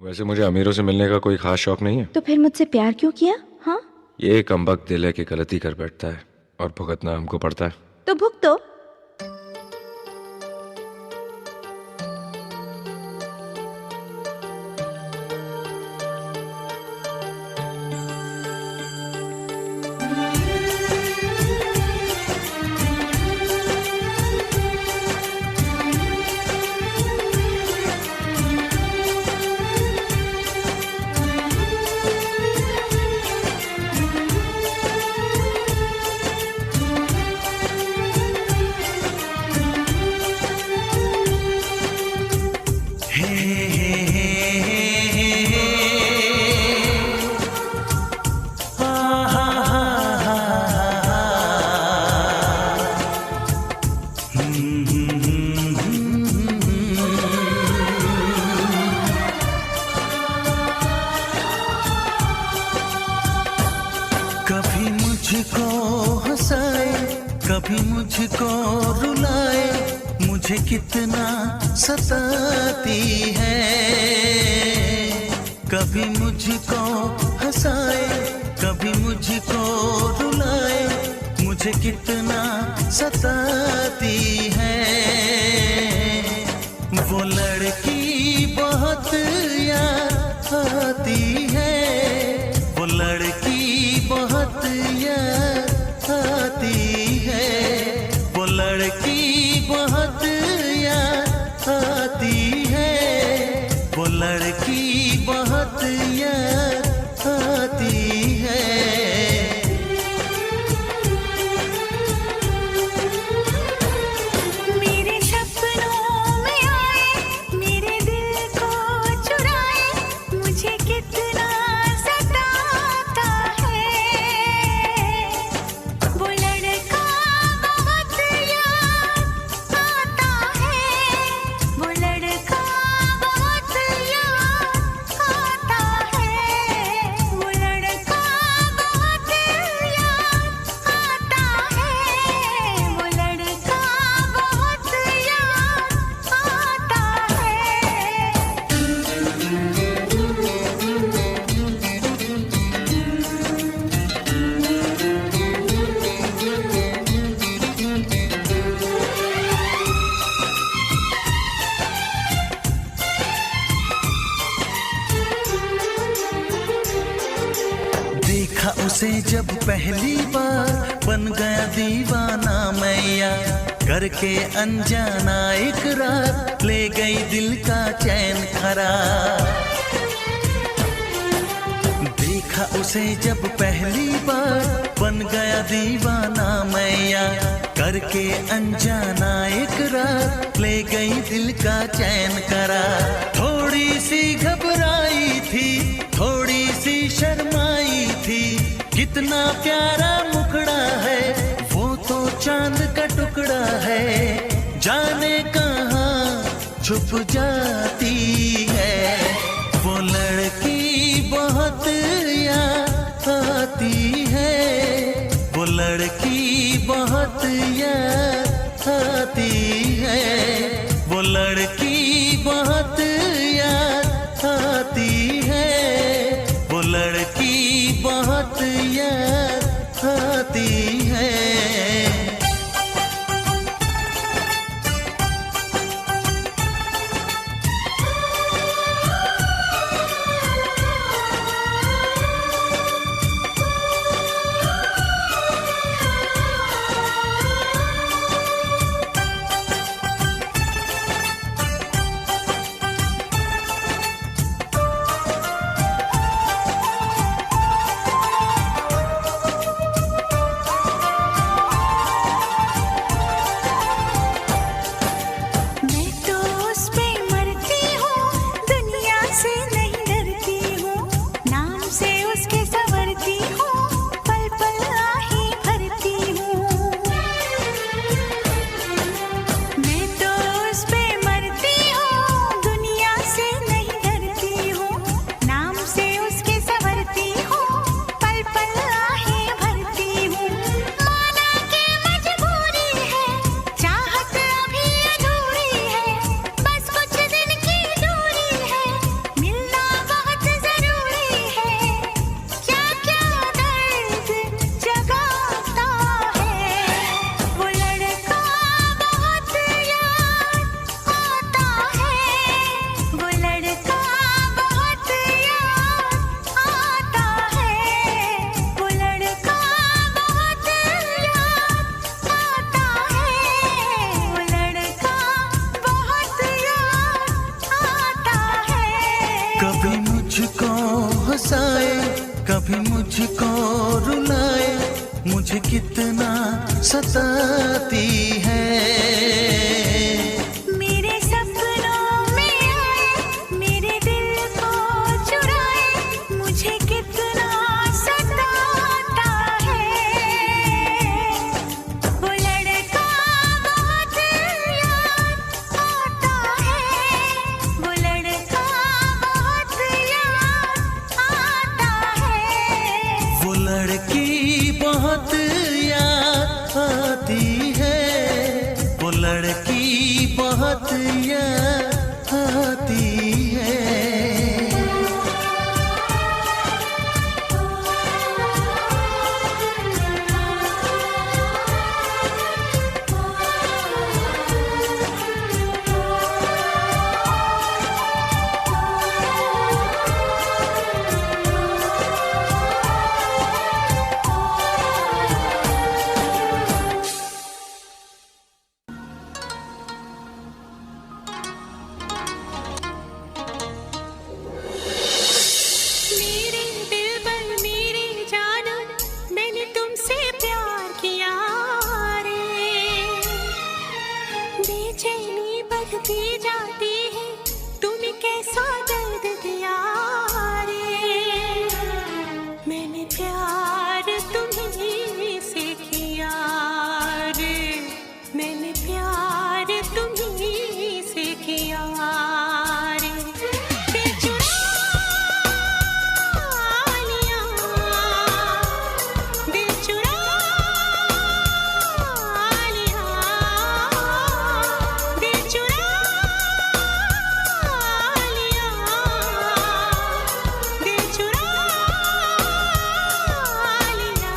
वैसे मुझे अमीरों से मिलने का कोई खास शौक नहीं है। तो फिर मुझसे प्यार क्यों किया? हाँ, ये कमबख्त दिल है कि गलती कर बैठता है और भुगतना हमको पड़ता है। तो भुगतो। कभी मुझको हंसाए, कभी मुझको रुलाए, मुझे कितना सताती है। कभी मुझको हंसाए, कभी मुझको रुलाए, मुझे कितना सताती है। वो लड़की बहुत याद आती है, वो लड़की बहुत याद आती है, वो लड़की बहुत याद आती है, वो लड़की बहुत याद आती है। मेरे सपनों में आए, मेरे दिल को चुराए, मुझे कितना सताता है। वो लड़का बहुत याद आता है, वो लड़का बहुत याद आता है, वो लड़का बहुत याद आता है, वो लड़का बहुत याद आता देखा उसे जब पहली बार, बन गया दीवाना मैया, करके अनजाना इकरार, ले गई दिल का चैन करार। देखा उसे जब पहली बार, बन गया दीवाना मैया, करके अनजाना इकरार, ले गई दिल का चैन करार। थोड़ी सी घबराई थी, थोड़ी सी शर्माई थी, कितना प्यारा मुखड़ा है, वो तो चांद का टुकड़ा है, जाने कहाँ छुप जाती है। वो लड़की बहुत याद आती है, वो लड़की बहुत याद आती है, वो लड़की बहुत याद आती है, वो लड़की बहुत याद आती है। हंसाए, कभी मुझको रुलाए, मुझे कितना सताती है। मेरे सपनों में आए, मेरे दिल को चुराए, मुझे कितना सताता है। वो लड़का बहुत याद आता है, वो लड़का बहुत याद आता है। वो लड़की बहुत याद आती है, वो लड़की बहुत याद आती है। मेरे दिल पर मेरी जाना, मैंने तुमसे प्यार किया रे। बेचैनी बढ़ती जाती है, तूने कैसा दर्द दिया रे। मैंने प्यार तुम्हीं से किया रे, मैंने प्यार तुम्हीं से किया रे। दिल चुरा लिया, दिल चुरा लिया, दिल चुरा लिया, दिल चुरा लिया।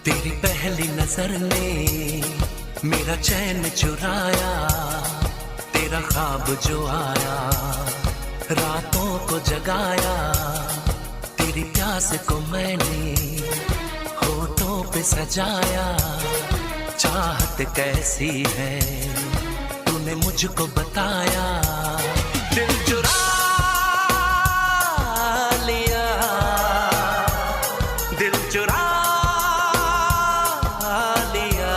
तेरी पहली नजर ने मेरा चैन चुराया, तेरा ख्वाब जो आया रातों को जगाया। तेरी प्यास को मैंने होठों पे सजाया। चाहत कैसी है तूने मुझको बताया। दिल चुरा लिया, दिल चुरा लिया,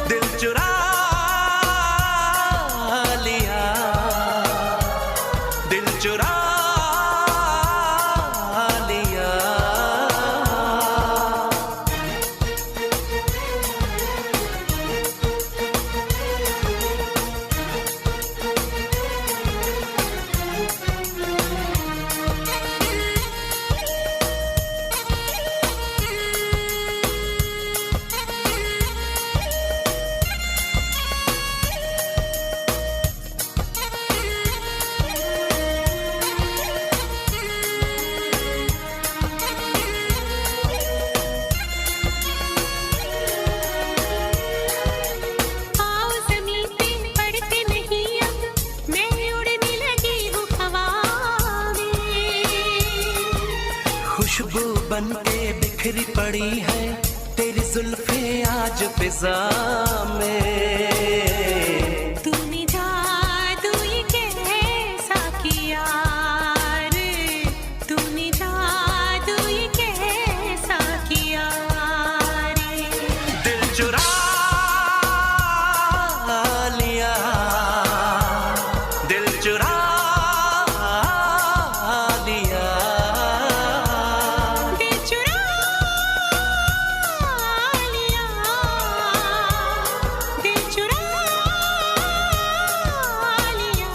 दिल चुरा लिया, दिल चुरा लिया। आओ ज़मीन पे पड़ते नहीं अब, मैं उड़ने लगी हूँ हवा में। खुशबू बन के बिखरी पड़ी है तेरी जुल्फे आज फिजा में। तूने जादू ये कैसा किया रे, तूने जादू ये कैसा किया रे। दिल चुरा लिया, दिल चुरा लिया, दिल चुरा लिया, दिल चुरा लिया।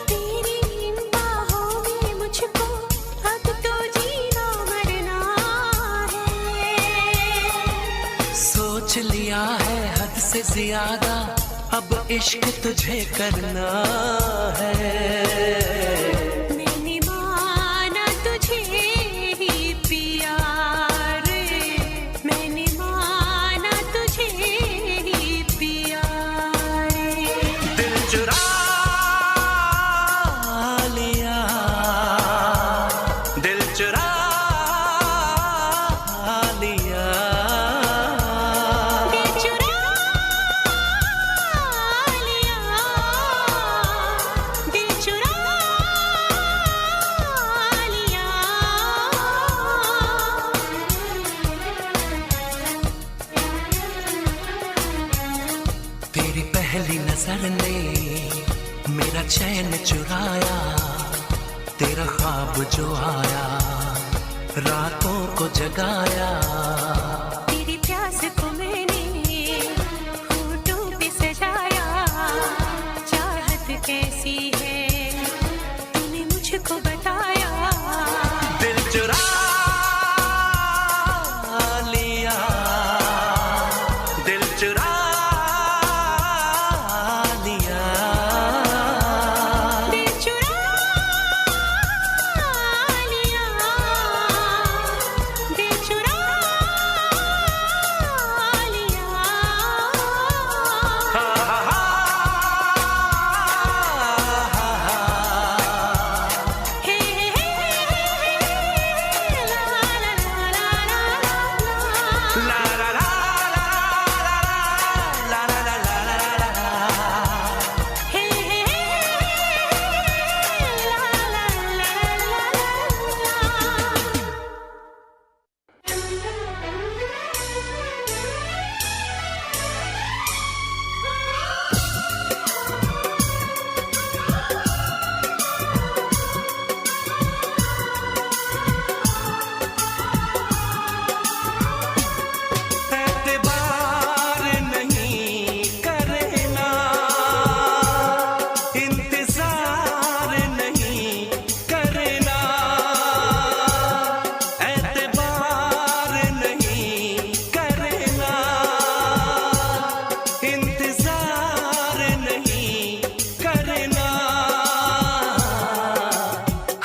तेरी इन बाहों में मुझको अब तो जीना मरना है। सोच लिया है हद हद से ज्यादा अब इश्क तुझे करना है। मैंने माना तुझे ही पिया रे, मैंने माना तुझे ही पिया रे। दिल चुरा लिया, दिल चुरा लिया, दिल चुरा लिया, दिल चुरा लिया। तेरी पहली नजर ने मेरा चैन चुराया, तेरा ख्वाब जो आया रातों को जगाया। तेरी प्यास को मैंने होठों पे सजाया, चाहत कैसी है तूने मुझको बताया। दिल चुरा लिया, दिल चुरा लिया, दिल चुरा लिया, दिल चुरा लिया। हे ला ला ला ला ला। ला ला ला ला ला ला ला ला ला ला। हे ला ला ला ला ला। एतबार नहीं करना, इंतजार नहीं करना, एतबार नहीं करना, इंतजार नहीं करना।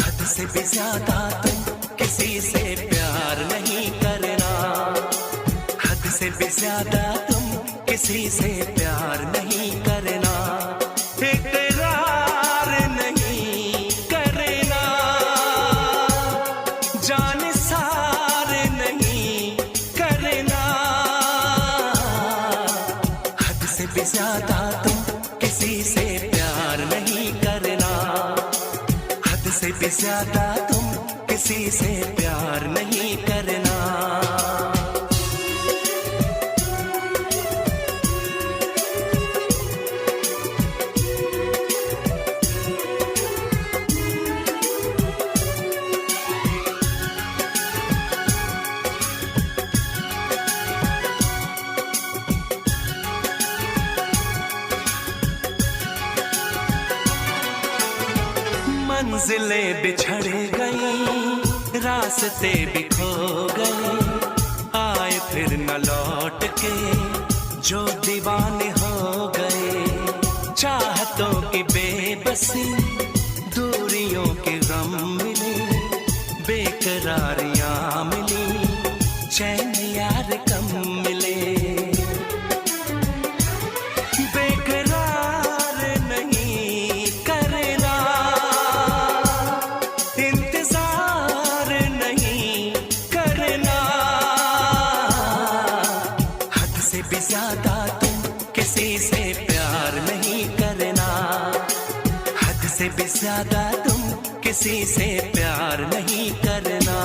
हद से भी ज्यादा तुम किसी से प्यार नहीं करना, हद से भी ज्यादा तुम किसी से प्यार नहीं करना। इकरार नहीं करना, जान सार नहीं करना। हद से भी ज्यादा तुम किसी से प्यार नहीं करना, हद से भी ज्यादा तुम किसी से प्यार नहीं करना। मंजिलें बिछड़ गई, रास्ते भी खो गए, आए फिर न लौट के जो दीवाने हो गए। चाहतों की बेबसी, दूरियों के गम मिले, बेकरारियां मिली, चैन यार कम मिले। बेकरार नहीं करना, इंतजार नहीं करना। हद से भी ज्यादा तुम किसी से प्यार नहीं करना, हद से भी ज्यादा तुम किसी से प्यार नहीं करना।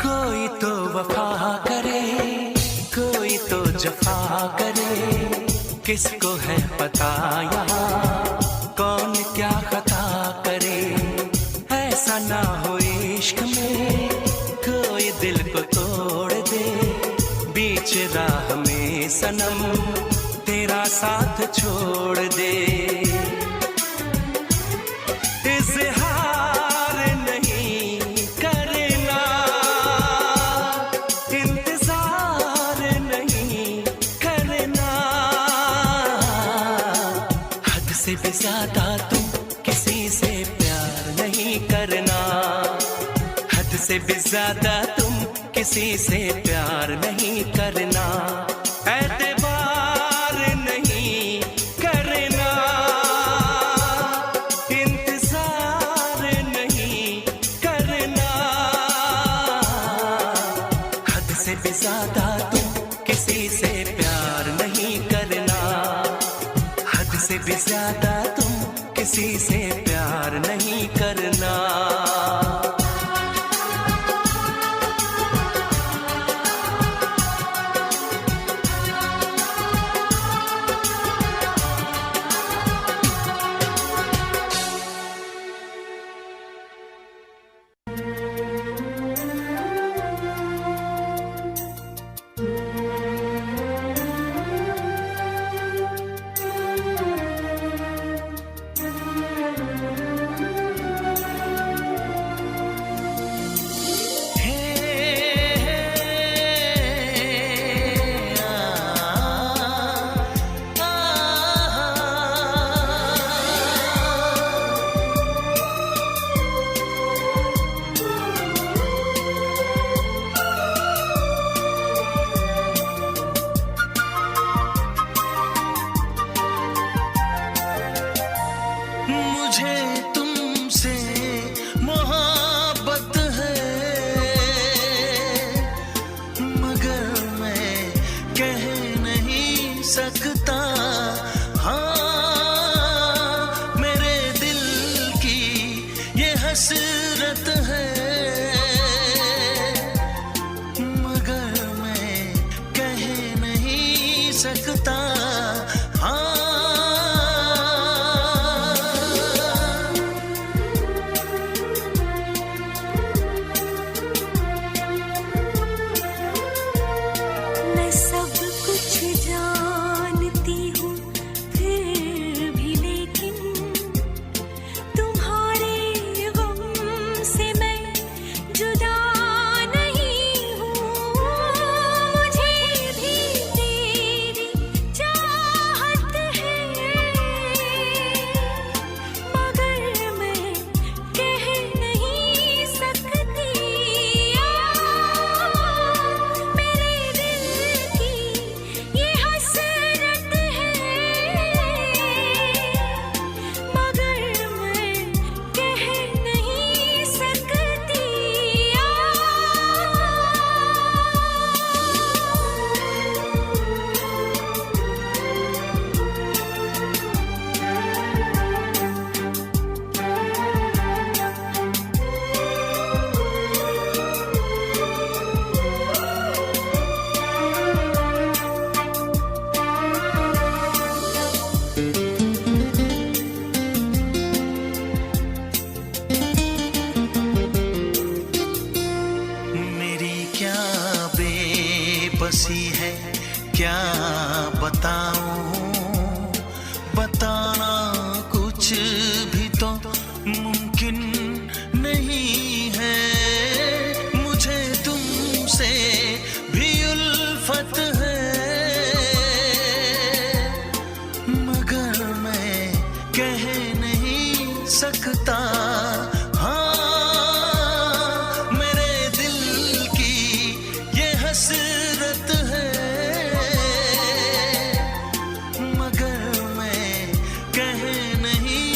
कोई तो वफा करे, कोई तो जफा करे, किसको है पता यहाँ कौन क्या खता करे। छोड़ दे। इज़हार नहीं करना, इंतजार नहीं करना। हद से भी ज्यादा तुम किसी से प्यार नहीं करना। हद से भी ज्यादा तुम किसी से प्यार नहीं करना। एतबार नहीं करना, इंतजार नहीं करना। हद से भी ज्यादा तुम किसी से प्यार नहीं करना। हद से भी ज्यादा तुम किसी से प्यार नहीं करना। हसरत है, मगर मैं कह नहीं सकता। मैं सब कुछ जानती हूँ फिर भी, लेकिन तुम्हारे गम से मैं जुदा नहीं हूँ। मुझे भी तेरी चाहत है, मगर मैं कह नहीं सकती। मेरे दिल की ये हसरत है, मगर मैं कह नहीं सकती। मेरी क्या बेबसी है, क्या बताऊं। बताना कुछ भी तो मुमकिन नहीं है। मुझे तुमसे भी उल्फत है, मगर मैं कह नहीं सकता। मेरे दिल की ये हसरत है, मगर मैं कह नहीं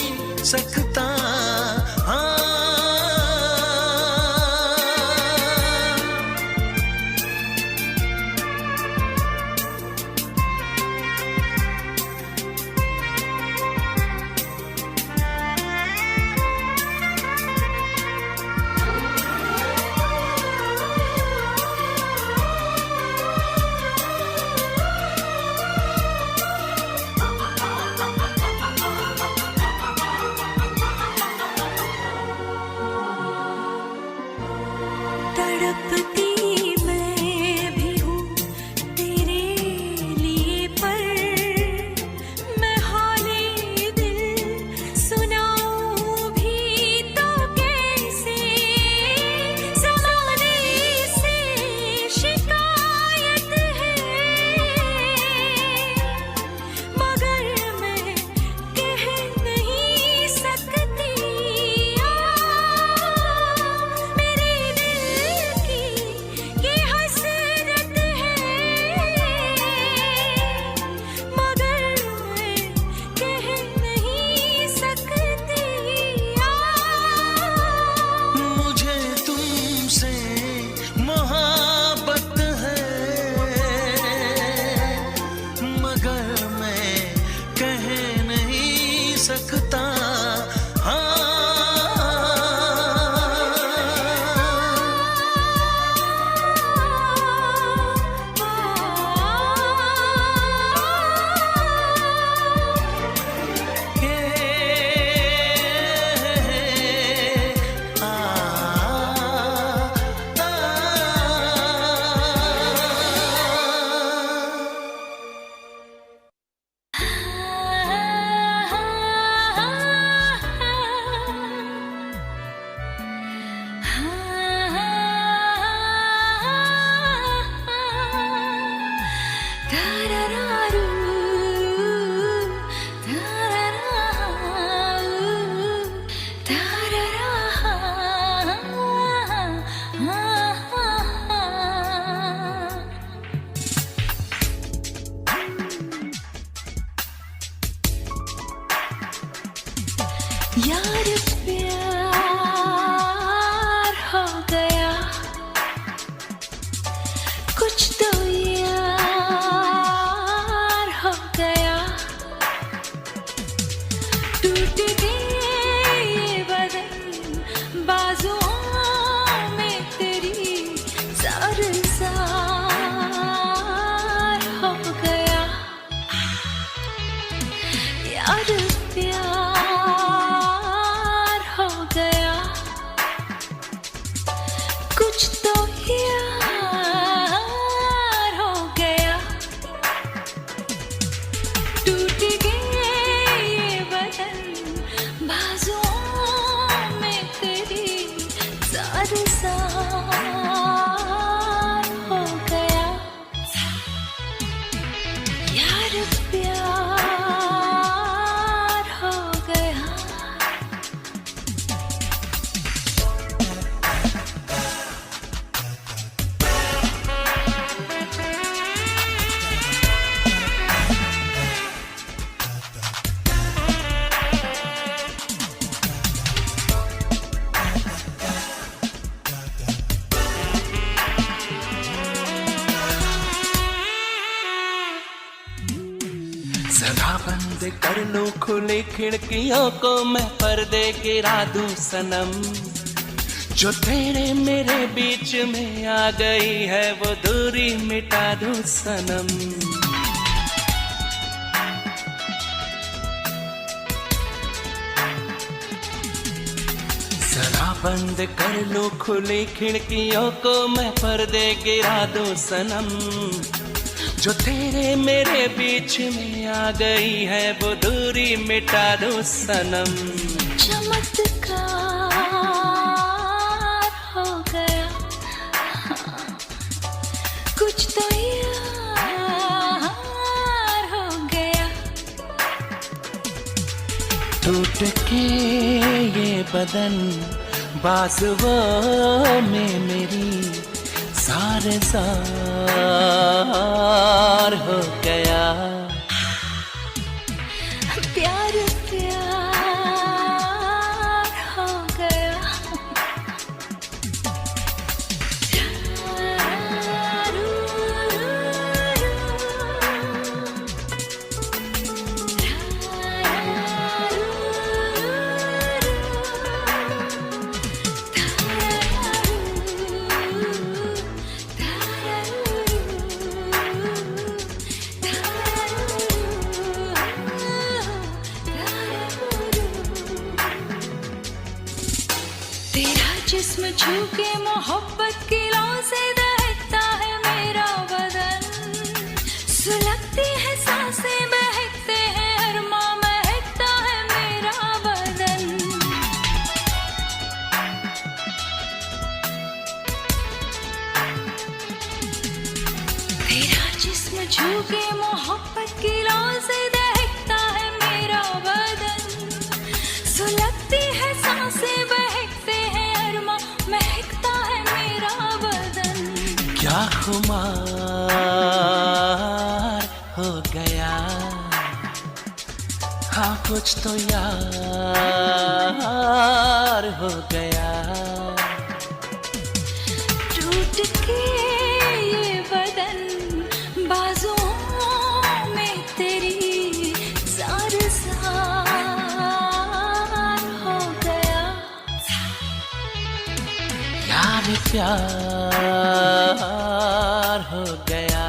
धारारारू, धारारारू, धारारा, यार प्यार हो गया, कुछ तो यार हो गया, टूट गए ये बदन बाजुओं में तेरी, ज़ार हो गया, यार प्यार हो गया, कुछ तो यार हो गया, टूट गए ये बदन बाजुओं में तेरी, ज़ार हो गया, यार प्यार हो गया। जरा बंद कर लो खुली खिड़कियों को, मैं पर्दे गिरा दूं सनम, जो तेरे मेरे बीच में आ गई है वो दूरी मिटा दूं सनम। जरा बंद कर लो खुली खिड़कियों को, मैं पर्दे गिरा दूं सनम, जो तेरे मेरे बीच में आ गई है वो दूरी मिटा दो सनम। चमत्कार हो गया, कुछ तो यार हो गया, टूट के ये बदन बाजुओं में मेरी, सारे ज़ार हो गया, प्यार प्यार हो गया। तेरा जिस्म छू के मोहब्बत की लौ से दहकता है मेरा बदन, सुलगती है सांसें बहकते हैं अरमा, महकता है मेरा बदन। तेरा जिस्म छू के मोहब्बत की लौ से दहकता है मेरा बदन, सुलगती है सांसें बहकते हैं अरमा, महकता है मेरा बदन। क्या खुमार हो गया, हाँ कुछ तो यार हो गया, टूट के ये बदन बाजुओं में तेरी, ज़ार हो गया, यार प्यार हो गया,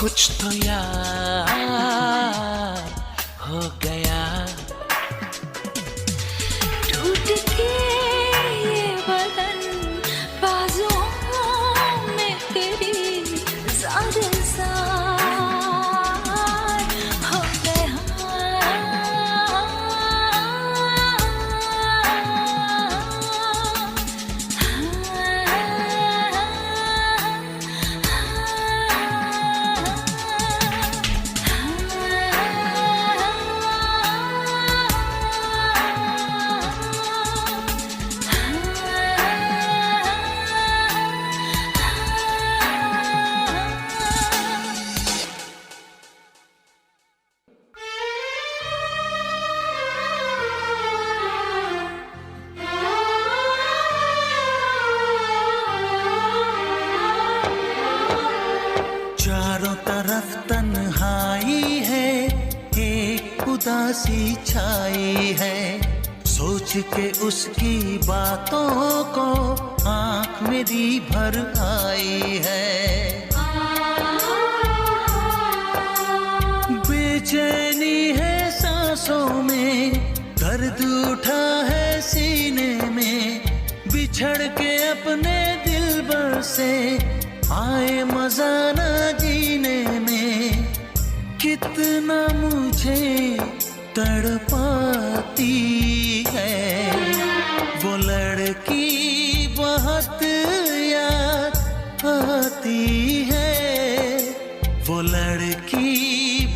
कुछ तो यार हो गया, टूट के ये बदन बाजुओं में तेरी, ज़ार हो गया। चारों तरफ तन्हाई है, एक उदासी छाई है। सोच के उसकी बातों को आंख मेरी भर आई है। बेचैनी है सांसों में, दर्द उठा है सीने में। बिछड़ के अपने दिलबर से आए मजा न जीने में। कितना मुझे तड़पाती है वो लड़की, बहुत याद आती है वो लड़की,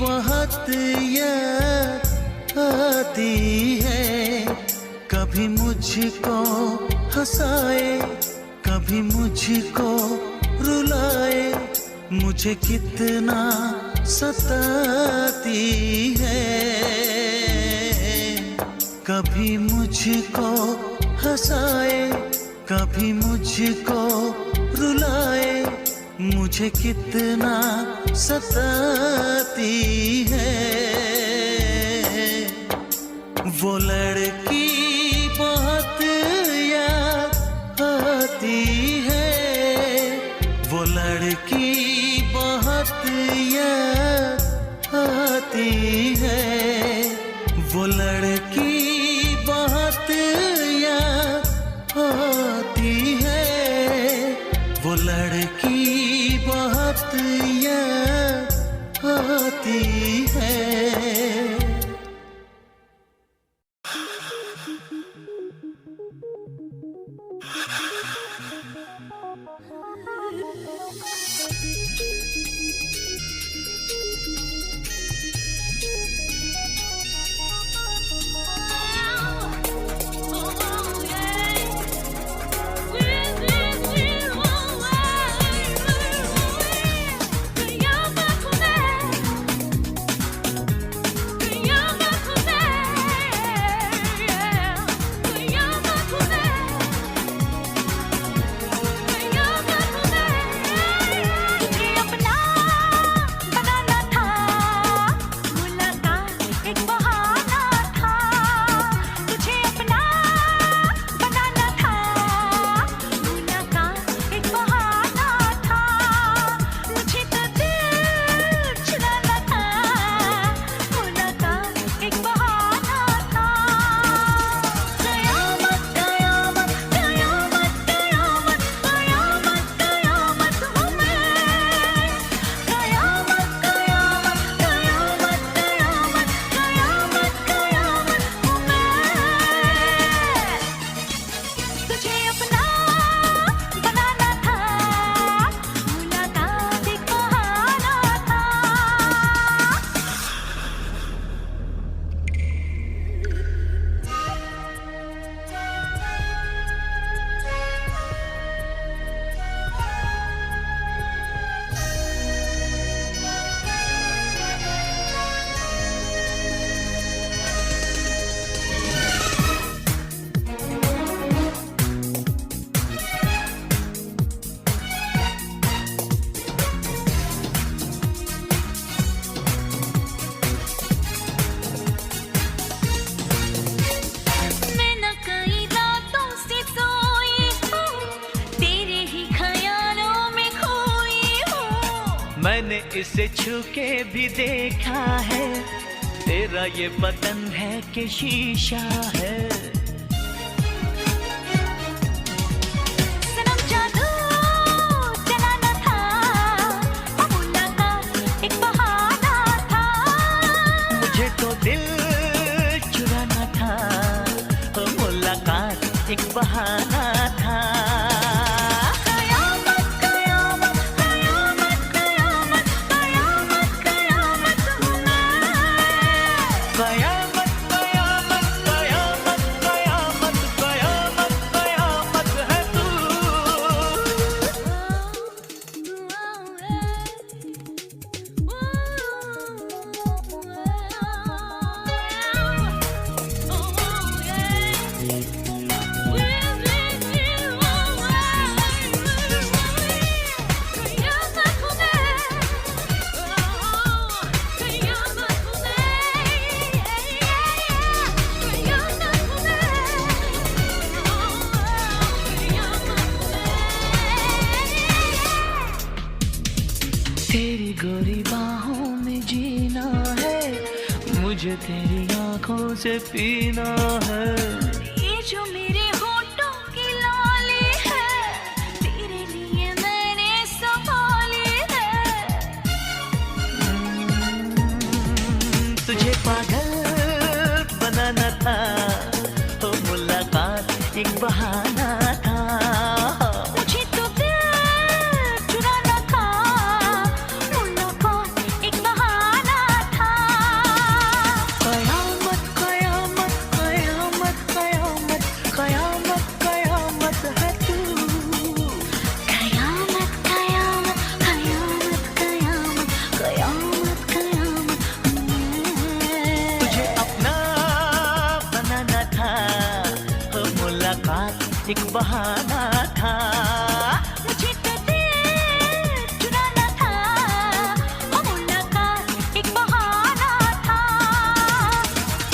बहुत याद आती है। कभी मुझको हंसाए, कभी मुझको रुलाए, मुझे कितना सताती है। कभी मुझको हंसाए, कभी मुझको रुलाए, मुझे कितना सताती है वो लड़की, बहुत याद आती है वो लड़की, बहुत याद आती है वो लड़की, बहुत याद आती है वो लड़की, बहुत याद आती है। मैंने इसे छू के भी देखा है, तेरा ये बदन है कि शीशा है। सनम जादू चलाना था, मुलाकात एक बहाना था। मुझे तो दिल चुराना था, मुलाकात एक बहाना था। तेरी बाहों में जीना है, मुझे तेरी आंखों से पीना है। ये जो मेरे होठों की लाली है, तेरे लिए मैंने संभाली है। तुझे पागल बनाना था, तो मुलाकात एक बहाना था। मुझे तो दिल चुराना था, मुलाकात एक बहाना था। कयामत कयामत कयामत कयामत कयामत कयामत है तू। कयामत कयामत कयामत कयामत कयामत कयामत तुझे अपना बनाना था, तो मुलाकात एक बहाना था। मुझे तो दिल चुराना था, ओ मुलाकात एक बहाना था।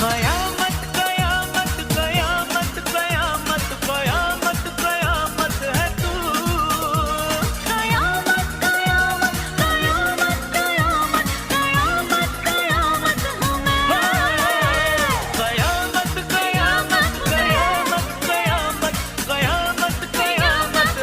कयामत कयामत कयामत कयामत कयामत कयामत है तू। कयामत कयामत कयामत कयामत कयामत कयामत हूँ मैं। कयामत कयामत कयामत कयामत कयामत कयामत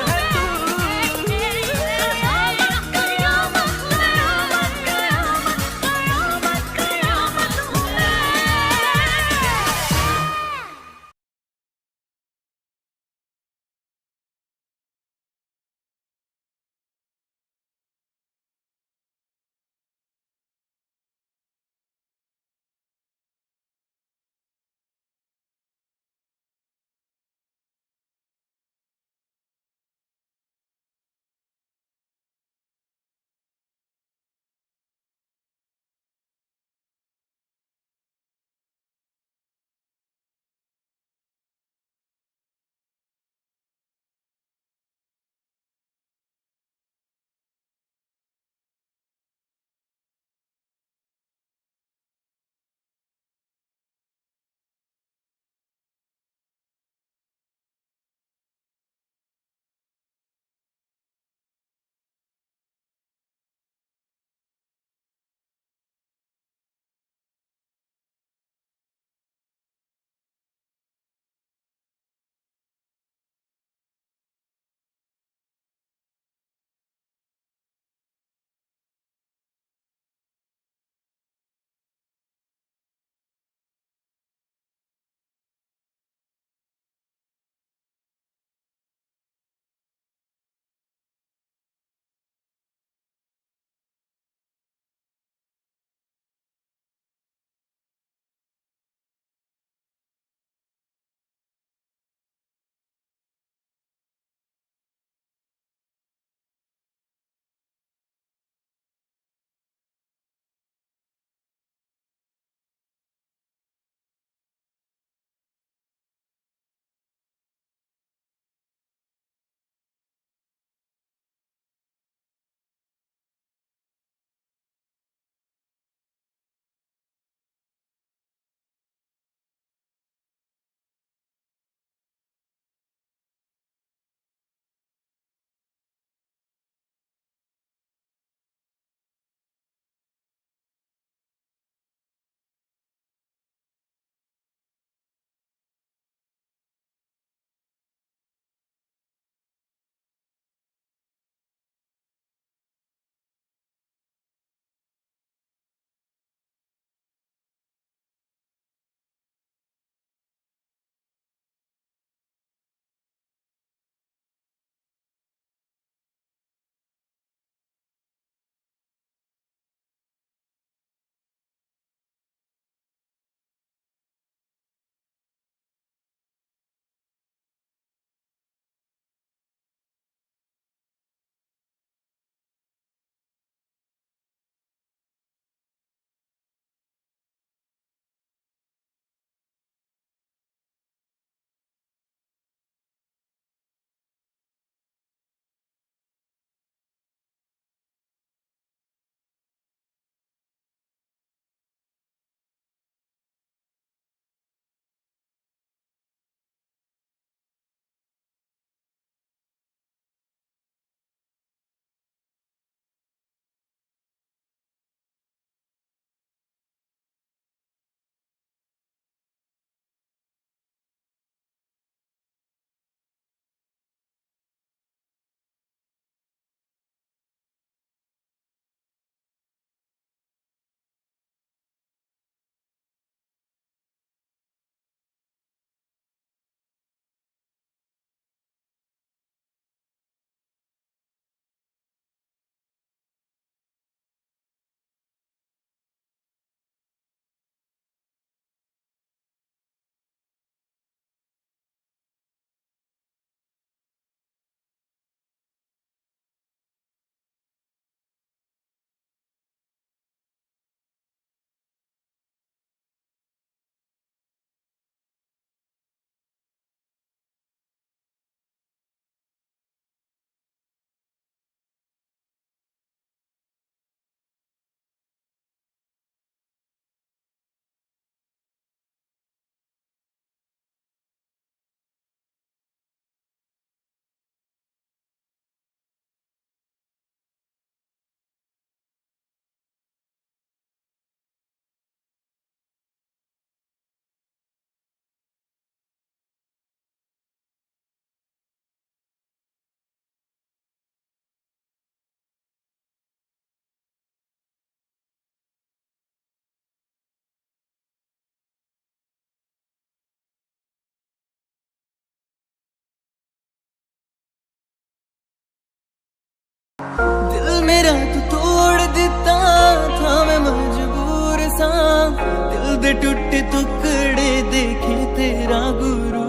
टुकड़े देखे तेरा गुरु।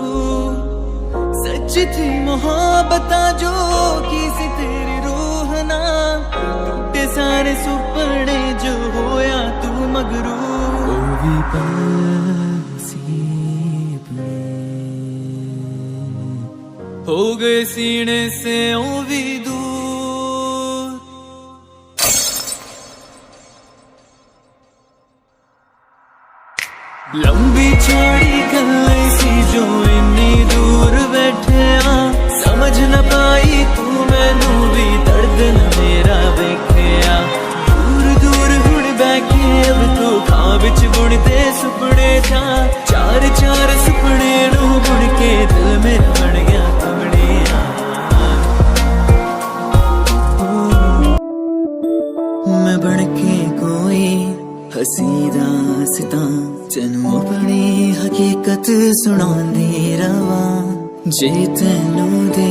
सच थी मोहब्बत जो की सी तेरी रूह ना, टूटे सारे सुपने जो होया तू मगरू। ओ भी हो गए सीने से ओ भी दूर। लंबी चौड़ी गल्लें सी जो इन्नी दूर बैठे आ, समझ न पाई तू मैनू भी दर्द न मेरा वेख्या। दूर दूर हुण बैठे अब तू खां विच बुणदे सुपने था, चार चार सुपने नू बुण के दिल मेरा बन गया तुमड़िया। मैं बन के कोई हसी दास्तां तेनू अपनी हकीकत सुणांदी रवा। जे तेनू दे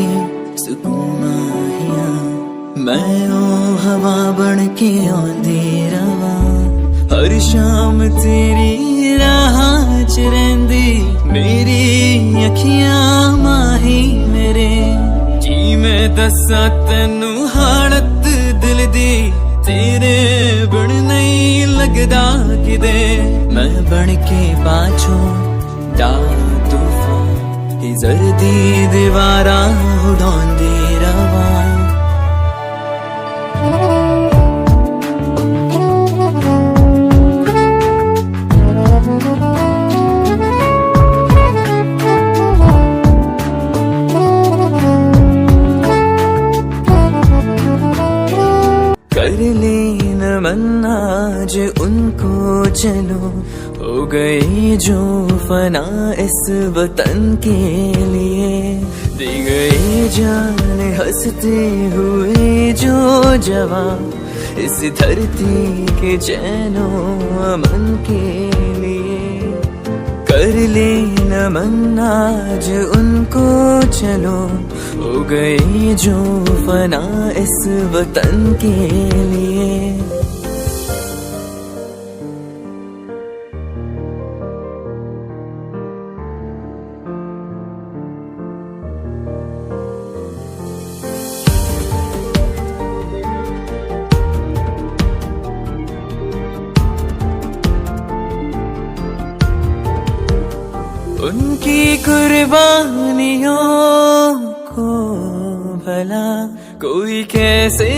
सुकून माहिया मैं ओ हवा बन के आंदी रवा। हर शाम तेरी राह च रहिंदी मेरी अखियां माही मेरे। जी मैं दस्सां तैनू हालत दिल दी, तेरे बिन नहीं लगदा किदे। मैं बन के पाछों डा तूफान ही जर्दी दीवारा उड़ांदी रवा। कर लेन मन्ना जो उनको चलो, हो गए जो फना इस वतन के लिए। दे गए जान हंसते हुए जो जवां इस धरती के चैनो अमन के लिए। कर लेना मन्ना जो उनको चलो, हो गए जो फना इस वतन के लिए। उनकी कुर्बानियों को भला कोई कैसे